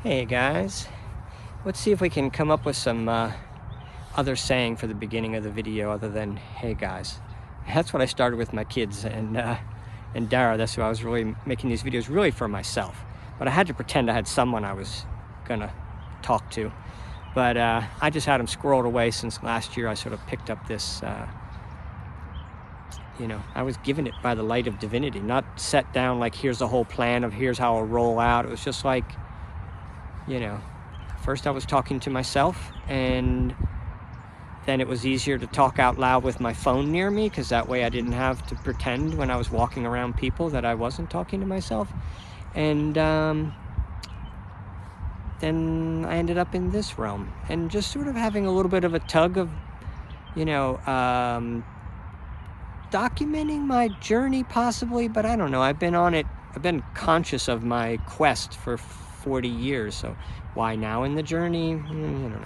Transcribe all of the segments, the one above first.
Hey guys, let's see if we can come up with some other saying for the beginning of the video other than "hey guys." That's what I started with my kids and Dara. That's who I was really making these videos really for myself. But I had to pretend I had someone I was gonna talk to. But I just had them squirreled away since last year. I sort of picked up this, I was given it by the light of divinity, not set down like here's the whole plan of here's how I'll roll out. It was just like, first I was talking to myself, and then it was easier to talk out loud with my phone near me, because that way I didn't have to pretend when I was walking around people that I wasn't talking to myself. And then I ended up in this realm, and just sort of having a little bit of a tug of, documenting my journey possibly, but I don't know. I've been on it. I've been conscious of my quest for 40 years, so why now in the journey? I don't know.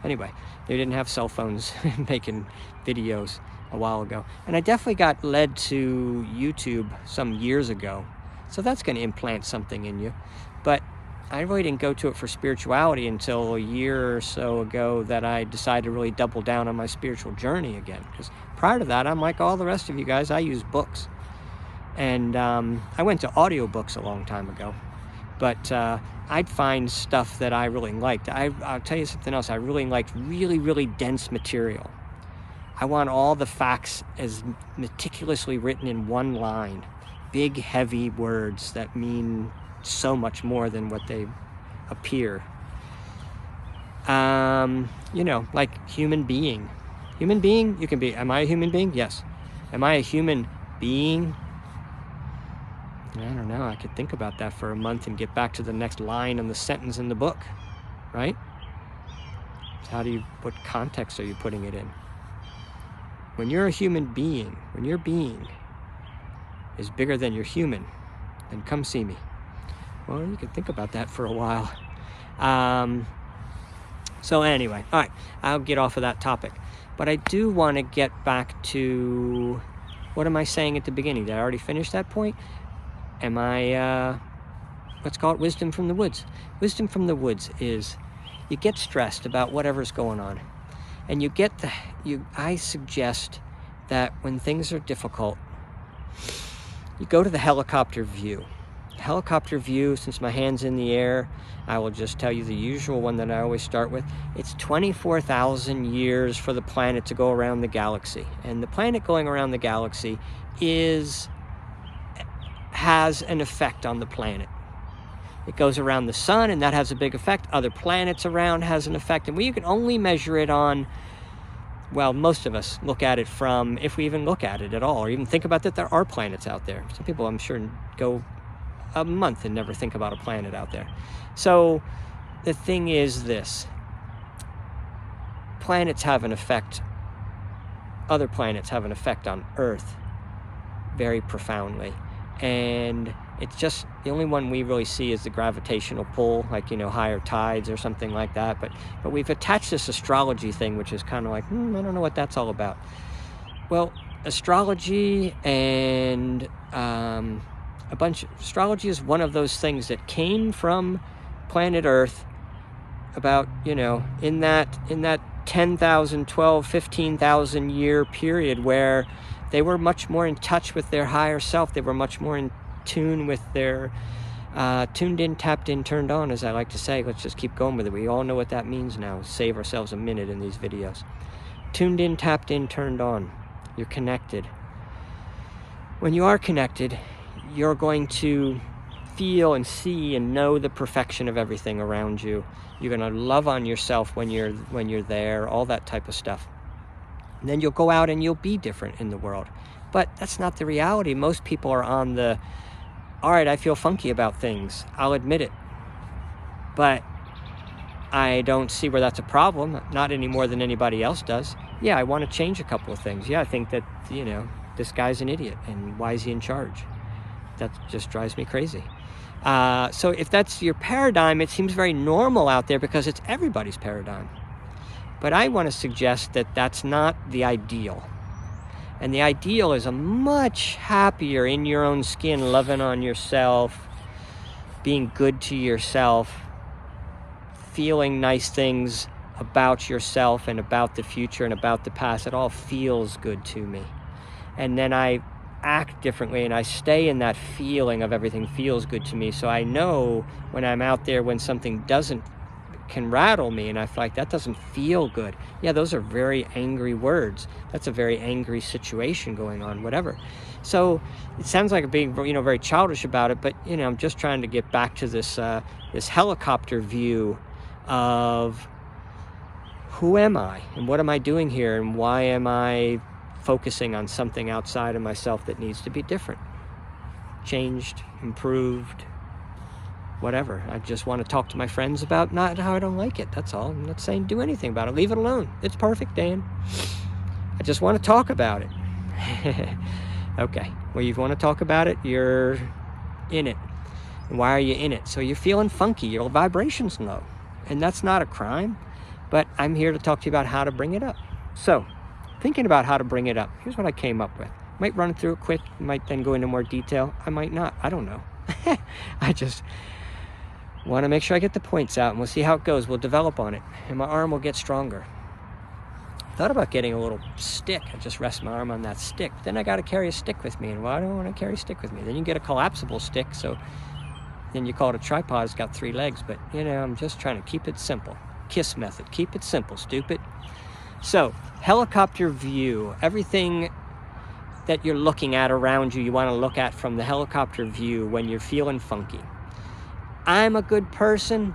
Anyway, they didn't have cell phones making videos a while ago, and I definitely got led to YouTube some years ago, so that's going to implant something in you. But I really didn't go to it for spirituality until a year or so ago that I decided to really double down on my spiritual journey again, because prior to that, I'm like all the rest of you guys. I use books, and I went to audiobooks a long time ago. But I'd find stuff that I really liked. I'll tell you something else. I really liked really, really dense material. I want all the facts as meticulously written in one line. Big, heavy words that mean so much more than what they appear. Like human being. Human being, you can be. Am I a human being? Yes. Am I a human being? I don't know. I could think about that for a month and get back to the next line in the sentence in the book, right? What context are you putting it in? When you're a human being, when your being is bigger than your human, then come see me. Well, you can think about that for a while. So anyway, all right, I'll get off of that topic. But I do want to get back to, what am I saying at the beginning? Did I already finish that point? Am I, let's call it wisdom from the woods. Wisdom from the woods is, you get stressed about whatever's going on. And I suggest that when things are difficult, you go to the helicopter view. Helicopter view, since my hand's in the air, I will just tell you the usual one that I always start with. It's 24,000 years for the planet to go around the galaxy. And the planet going around the galaxy has an effect on the planet. It goes around the sun, and that has a big effect. Other planets around has an effect. And you can only measure it on, well, most of us look at it from, if we even look at it at all, or even think about that there are planets out there. Some people, I'm sure, go a month and never think about a planet out there. So the thing is this: planets have an effect. Other planets have an effect on Earth very profoundly. And it's just, the only one we really see is the gravitational pull, like, higher tides or something like that. But we've attached this astrology thing, which is kind of like, I don't know what that's all about. Well, astrology and astrology is one of those things that came from planet Earth about, in that 10,000, 12, 15,000 year period where they were much more in touch with their higher self. They were much more in tune with their tuned in, tapped in, turned on, as I like to say. Let's just keep going with it. We all know what that means now. Save ourselves a minute in these videos. Tuned in, tapped in, turned on. You're connected. When you are connected, you're going to feel and see and know the perfection of everything around you. You're going to love on yourself when you're there, all that type of stuff. And then you'll go out and you'll be different in the world. But that's not the reality. Most people are on the, all right, I feel funky about things. I'll admit it. But I don't see where that's a problem, not any more than anybody else does. Yeah, I want to change a couple of things. Yeah, I think that, this guy's an idiot, and why is he in charge? That just drives me crazy. So if that's your paradigm, it seems very normal out there because it's everybody's paradigm. But I want to suggest that that's not the ideal. And the ideal is a much happier in your own skin, loving on yourself, being good to yourself, feeling nice things about yourself and about the future and about the past. It all feels good to me. And then I act differently, and I stay in that feeling of everything feels good to me. So I know when I'm out there, when something can rattle me, and I feel like that doesn't feel good. Yeah, those are very angry words. That's a very angry situation going on, whatever. So it sounds like I'm being, very childish about it, but, I'm just trying to get back to this helicopter view of who am I and what am I doing here and why am I focusing on something outside of myself that needs to be different, changed, improved, whatever. I just want to talk to my friends about not how I don't like it. That's all. I'm not saying do anything about it. Leave it alone. It's perfect, Dan. I just want to talk about it. Okay. Well, you want to talk about it, you're in it. And why are you in it? So you're feeling funky. Your vibration's low. And that's not a crime. But I'm here to talk to you about how to bring it up. So, thinking about how to bring it up, here's what I came up with. Might run through it quick, might then go into more detail. I might not. I don't know. I just want to make sure I get the points out, and we'll see how it goes. We'll develop on it, and my arm will get stronger. Thought about getting a little stick. I just rest my arm on that stick. Then I got to carry a stick with me, and I don't want to carry a stick with me. Then you get a collapsible stick, so then you call it a tripod. It's got 3 legs, but, I'm just trying to keep it simple. KISS method. Keep it simple, stupid. So, helicopter view. Everything that you're looking at around you, you want to look at from the helicopter view when you're feeling funky. I'm a good person,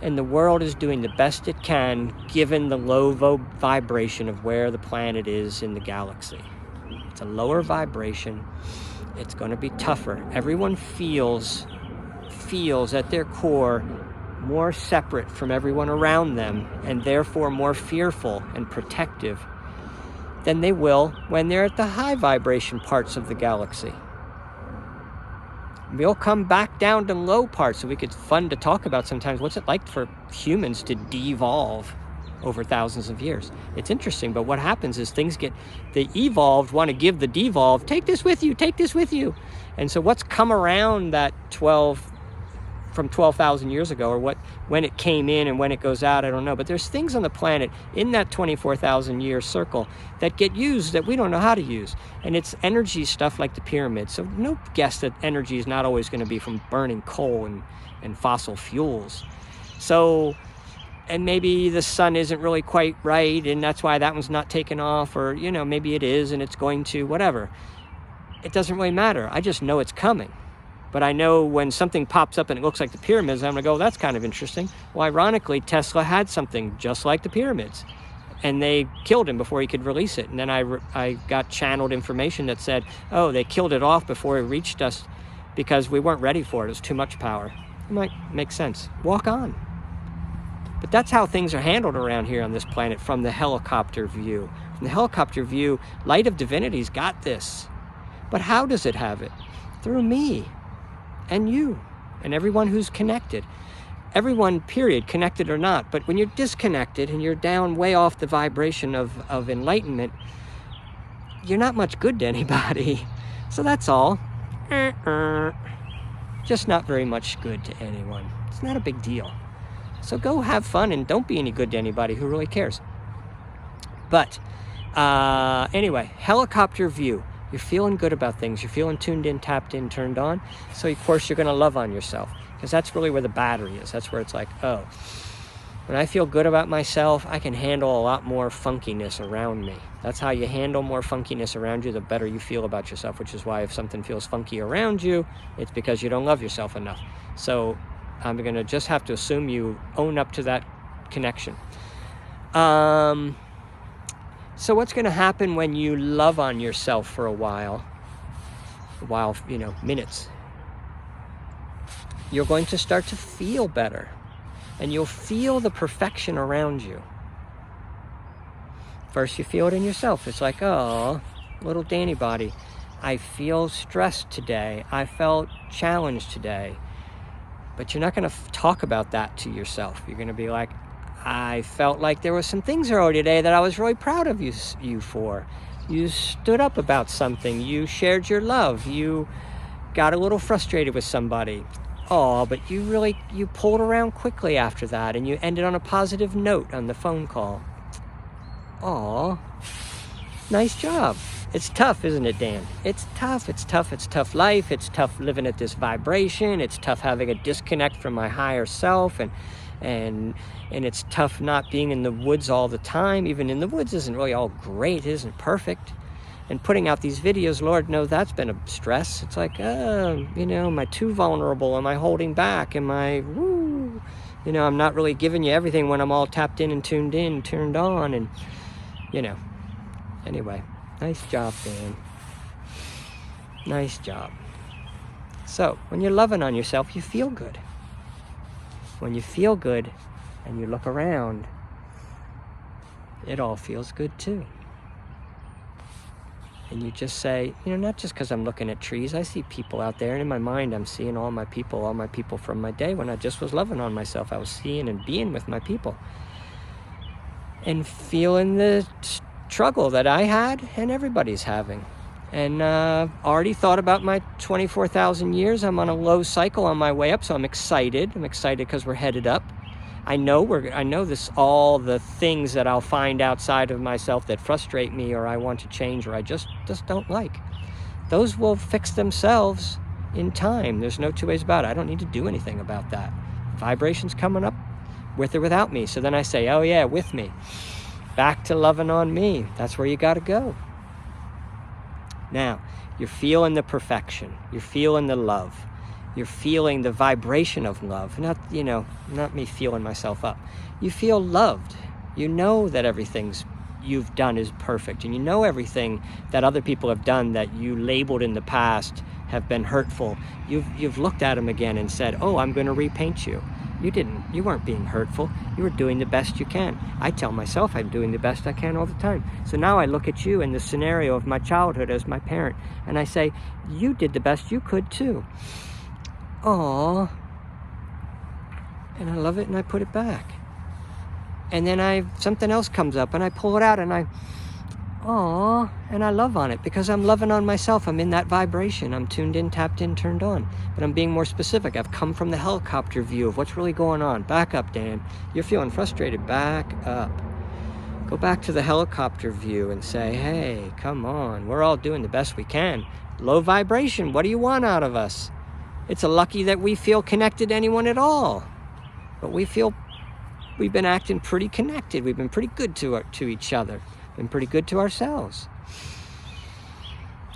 and the world is doing the best it can given the low vibration of where the planet is in the galaxy. It's a lower vibration. It's going to be tougher. Everyone feels at their core more separate from everyone around them, and therefore more fearful and protective than they will when they're at the high vibration parts of the galaxy. We'll come back down to low parts, so it's fun to talk about sometimes. What's it like for humans to de-evolve over thousands of years? It's interesting, but what happens is the evolved want to give the devolved, take this with you. And so what's come around that 12,000 years ago, or when it came in and when it goes out, I don't know. But there's things on the planet in that 24,000 year circle that get used that we don't know how to use. And it's energy stuff like the pyramids. So no guess that energy is not always going to be from burning coal and fossil fuels. So, and maybe the sun isn't really quite right, and that's why that one's not taken off, or, maybe it is and it's going to, whatever. It doesn't really matter. I just know it's coming. But I know when something pops up and it looks like the pyramids, I'm going to go, that's kind of interesting. Well, ironically, Tesla had something just like the pyramids, and they killed him before he could release it. And then I got channeled information that said, oh, they killed it off before it reached us because we weren't ready for it. It was too much power. It might make sense. Walk on. But that's how things are handled around here on this planet from the helicopter view. From the helicopter view, Light of Divinity's got this. But how does it have it? Through me. And you, and everyone who's connected. Everyone, period, connected or not. But when you're disconnected and you're down way off the vibration of enlightenment, you're not much good to anybody. So that's all. Just not very much good to anyone. It's not a big deal. So go have fun and don't be any good to anybody who really cares. But anyway, helicopter view. You're feeling good about things. You're feeling tuned in, tapped in, turned on. So, of course, you're going to love on yourself, because that's really where the battery is. That's where it's like, oh, when I feel good about myself, I can handle a lot more funkiness around me. That's how you handle more funkiness around you, the better you feel about yourself, which is why if something feels funky around you, it's because you don't love yourself enough. So I'm going to just have to assume you own up to that connection. So what's going to happen when you love on yourself for a while, minutes? You're going to start to feel better, and you'll feel the perfection around you. First, you feel it in yourself. It's like, oh, little Danny body, I feel stressed today. I felt challenged today. But you're not going to talk about that to yourself. You're going to be like, I felt like there were some things earlier today that I was really proud of you for. You stood up about something. You shared your love. You got a little frustrated with somebody. Oh, but you pulled around quickly after that, and you ended on a positive note on the phone call. Oh, nice job. It's tough, isn't it, Dan? It's tough. It's tough life. It's tough living at this vibration. It's tough having a disconnect from my higher self, and it's tough not being in the woods all the time. Even in the woods isn't really all great. It isn't perfect. And putting out these videos, Lord knows that's been a stress. It's like, am I too vulnerable? Am I holding back? Am I, I'm not really giving you everything when I'm all tapped in, turned on, and, anyway, nice job, Dan. Nice job. So, when you're loving on yourself, you feel good. When you feel good and you look around, it all feels good too. And you just say, not just because I'm looking at trees, I see people out there, and in my mind I'm seeing all my people from my day when I just was loving on myself. I was seeing and being with my people. And feeling the struggle that I had and everybody's having. And already thought about my 24,000 years. I'm on a low cycle on my way up, so I'm excited. I'm excited because we're headed up. I know this, all the things that I'll find outside of myself that frustrate me, or I want to change, or I just don't like. Those will fix themselves in time. There's no two ways about it. I don't need to do anything about that. Vibration's coming up with or without me. So then I say, oh yeah, with me. Back to loving on me. That's where you got to go. Now, you're feeling the perfection. You're feeling the love. You're feeling the vibration of love, not me feeling myself up. You feel loved. You know that everything you've done is perfect, and you know everything that other people have done that you labeled in the past have been hurtful. You've looked at them again and said, oh, I'm going to repaint you. You didn't. You weren't being hurtful. You were doing the best you can. I tell myself I'm doing the best I can all the time. So now I look at you in the scenario of my childhood as my parent, and I say, you did the best you could too. Aww. And I love it, and I put it back. And then something else comes up, and I pull it out, and aww, and I love on it because I'm loving on myself. I'm in that vibration. I'm tuned in, tapped in, turned on. But I'm being more specific. I've come from the helicopter view of what's really going on. Back up, Dan. You're feeling frustrated. Back up. Go back to the helicopter view and say, hey, come on. We're all doing the best we can. Low vibration. What do you want out of us? It's a lucky that we feel connected to anyone at all. But we feel we've been acting pretty connected. We've been pretty good to each other. Been pretty good to ourselves.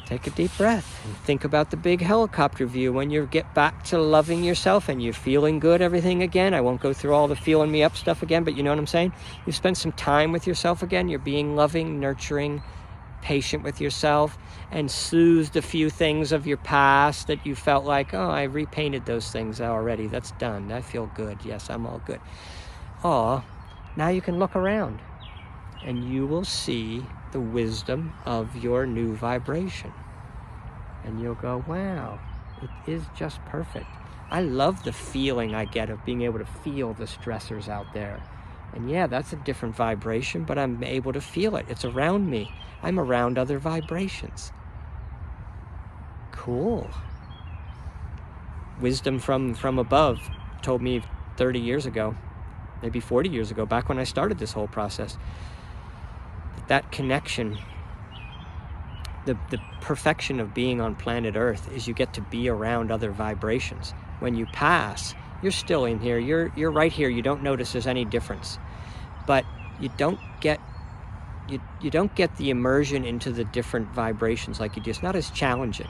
Take a deep breath and think about the big helicopter view when you get back to loving yourself and you're feeling good, everything again. I won't go through all the feeling me up stuff again, but you know what I'm saying? You've spent some time with yourself again. You're being loving, nurturing, patient with yourself, and soothed a few things of your past that you felt like, oh, I repainted those things already. That's done. I feel good. Yes, I'm all good. Oh, now you can look around and you will see the wisdom of your new vibration. And you'll go, wow, it is just perfect. I love the feeling I get of being able to feel the stressors out there. And yeah, that's a different vibration, but I'm able to feel it. It's around me. I'm around other vibrations. Cool. Wisdom from above told me 30 years ago, maybe 40 years ago, back when I started this whole process, that connection, the perfection of being on planet Earth is you get to be around other vibrations. When you pass, you're still in here. You're right here. You don't notice there's any difference, but you don't get the immersion into the different vibrations like you do. It's not as challenging.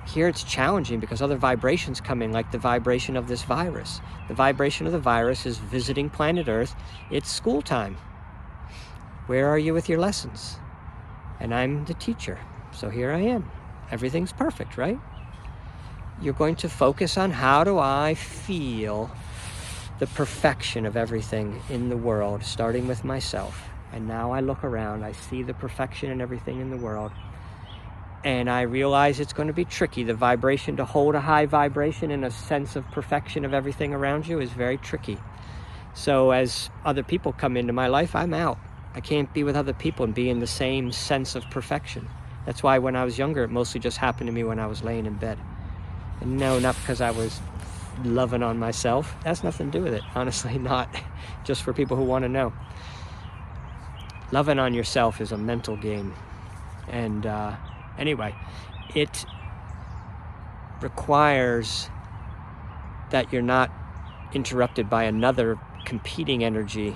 Here it's challenging because other vibrations come in, like the vibration of this virus. The vibration of the virus is visiting planet Earth. It's school time. Where are you with your lessons? And I'm the teacher, so here I am. Everything's perfect, right? You're going to focus on how do I feel the perfection of everything in the world, starting with myself. And now I look around, I see the perfection in everything in the world. And I realize it's going to be tricky. The vibration, to hold a high vibration and a sense of perfection of everything around you is very tricky. So as other people come into my life, I'm out. I can't be with other people and be in the same sense of perfection. That's why when I was younger, it mostly just happened to me when I was laying in bed. And no, not because I was loving on myself. That's nothing to do with it. Honestly, not. Just for people who want to know. Loving on yourself is a mental game. And anyway, it requires that you're not interrupted by another competing energy,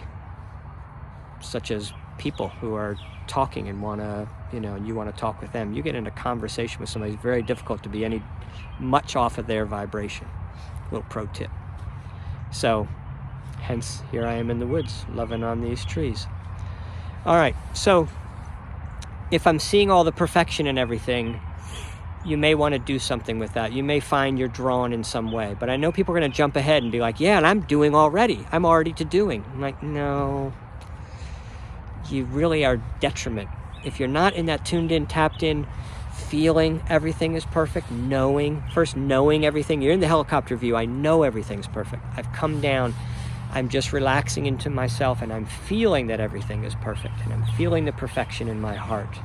such as people who are talking and want to, and you want to talk with them. You get in a conversation with somebody, it's very difficult to be much off of their vibration. Little pro tip. So, hence, here I am in the woods, loving on these trees. All right, so if I'm seeing all the perfection in everything, you may want to do something with that. You may find you're drawn in some way. But I know people are going to jump ahead and be like, yeah, and I'm doing already. I'm already to doing. I'm like, no, you really are detriment. If you're not in that tuned in, tapped in, feeling everything is perfect, knowing everything. You're in the helicopter view. I know everything's perfect. I've come down. I'm just relaxing into myself, and I'm feeling that everything is perfect, and I'm feeling the perfection in my heart.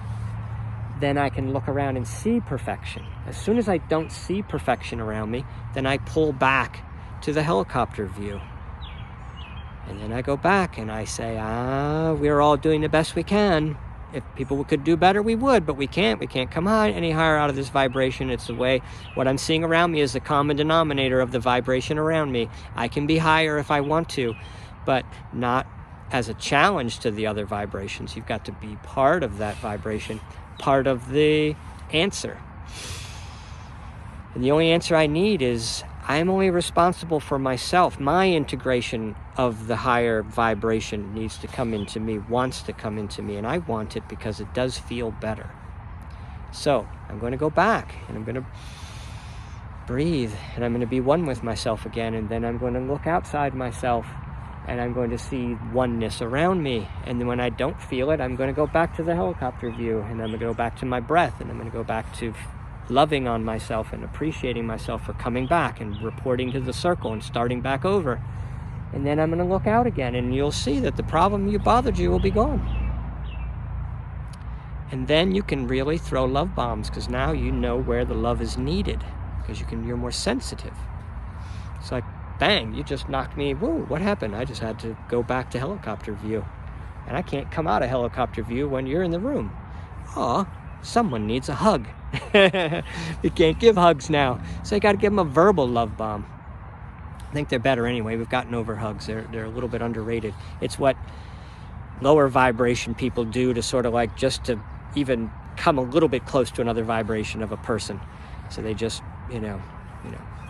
Then I can look around and see perfection. As soon as I don't see perfection around me, then I pull back to the helicopter view. And then I go back and I say, we're all doing the best we can. If people could do better, we would, but we can't. We can't come any higher out of this vibration. It's the way what I'm seeing around me is the common denominator of the vibration around me. I can be higher if I want to, but not as a challenge to the other vibrations. You've got to be part of that vibration, part of the answer. And the only answer I need is I'm only responsible for myself. My integration of the higher vibration needs to come into me, wants to come into me, and I want it because it does feel better. So I'm going to go back, and I'm going to breathe, and I'm going to be one with myself again, and then I'm going to look outside myself, and I'm going to see oneness around me. And then when I don't feel it, I'm going to go back to the helicopter view, and I'm going to go back to my breath, and I'm going to go back to loving on myself and appreciating myself for coming back and reporting to the circle and starting back over. And then I'm going to look out again, and you'll see that the problem you bothered you will be gone. And then you can really throw love bombs, because now you know where the love is needed, because you're more sensitive. It's like, bang, you just knocked me. Whoa, what happened? I just had to go back to helicopter view. And I can't come out of helicopter view when you're in the room. Aw, someone needs a hug. You can't give hugs now, so you got to give them a verbal love bomb. I think they're better anyway. We've gotten over hugs. They're a little bit underrated. It's what lower vibration people do to sort of like just to even come a little bit close to another vibration of a person. So they just,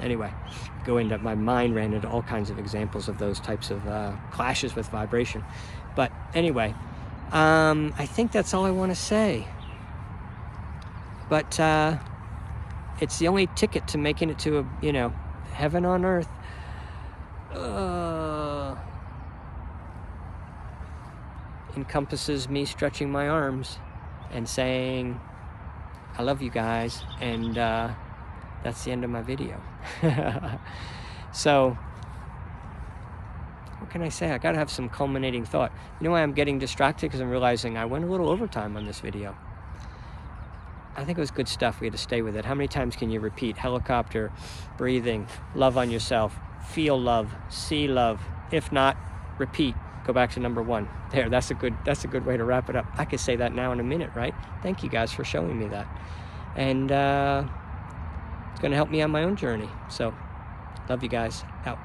anyway, my mind ran into all kinds of examples of those types of clashes with vibration. But anyway, I think that's all I want to say. But it's the only ticket to making it to heaven on earth. Encompasses me stretching my arms and saying, I love you guys, and that's the end of my video. So, what can I say? I gotta have some culminating thought. You know why I'm getting distracted? Because I'm realizing I went a little overtime on this video. I think it was good stuff. We had to stay with it. How many times can you repeat? Helicopter, breathing, love on yourself, feel love, see love. If not, repeat. Go back to number 1. There, that's a good way to wrap it up. I could say that now in a minute, right? Thank you guys for showing me that. And it's going to help me on my own journey. So, love you guys. Out.